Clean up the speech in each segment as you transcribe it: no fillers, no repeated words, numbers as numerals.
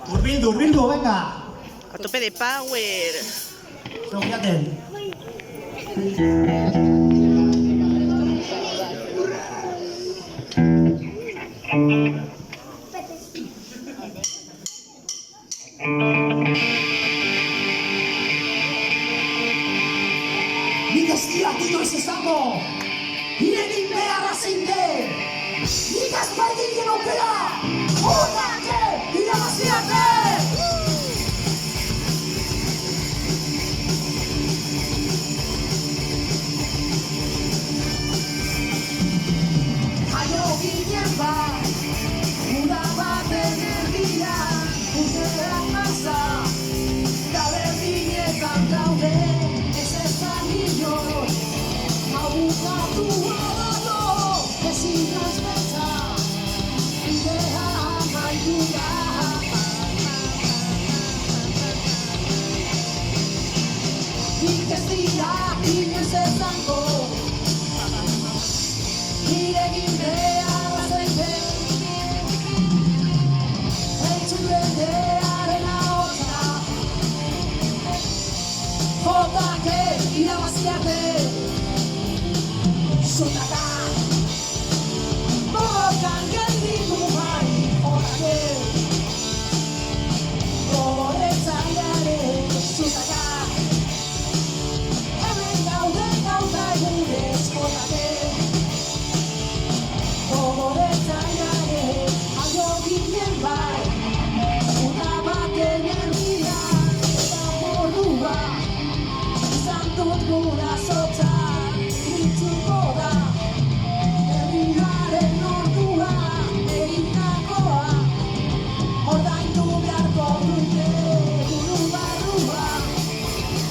Hurbildu, venga. A tope de power. Seguiaten. Nik ez diat inoiz esango, iregin beharra zein den. Nik ez baiginen aukera, horrake irabaziate! Jaio ginen bat, uda baten erdian, urteak pasa, da berdinetan gaude, ez ezan inoiz, hau bukatua dago, ezin azbetza, bidea amaitu da. Nik ez dira inoiz ezango, iregin beharra zein den, entzun jendearen ahotsa, jotake irabaziate, zutaka, borrokan gelditu bai, jotake, gogoretzailearen zutaka, hemen gaude gauza egunez, jotake, gogoretzailearen jaio ginen bai, uda baten erdian, eta morrua, izan dut gurasotza, iritsuko da, herriaren ordua, egindakoa, ordaindu beharko dute, buru barrua,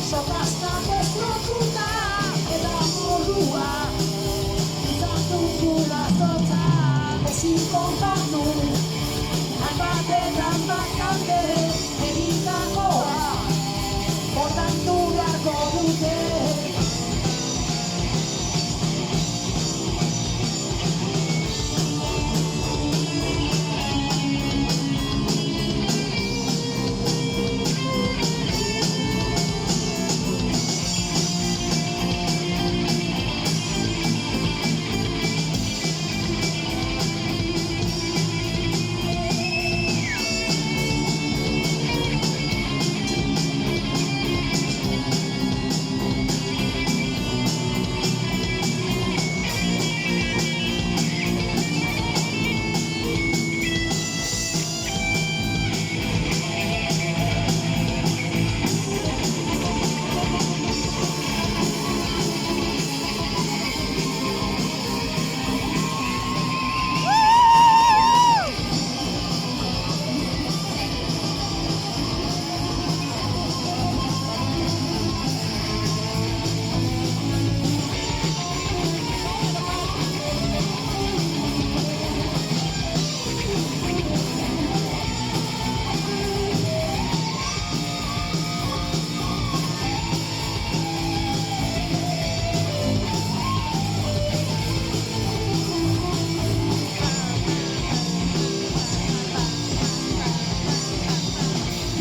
sokastak ez lotuta, eta morrua, izan dut gurasotza, ezin kontatu, hainbatetan bakante, egindakoa, ordaindu beharko dute.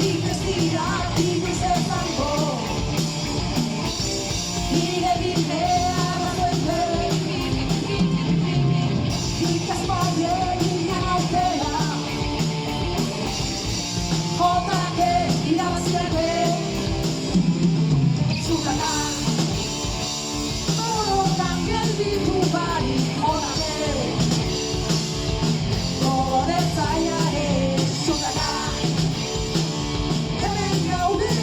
Nik ez dira inoiz ezango, iregin beharra zein den, nik ez baiginen aukera, jotake irabaziate, zutaka, borrokan gelditu bai, jotake, gogoretzailearen zutaka, hemen gaude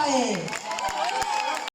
cae.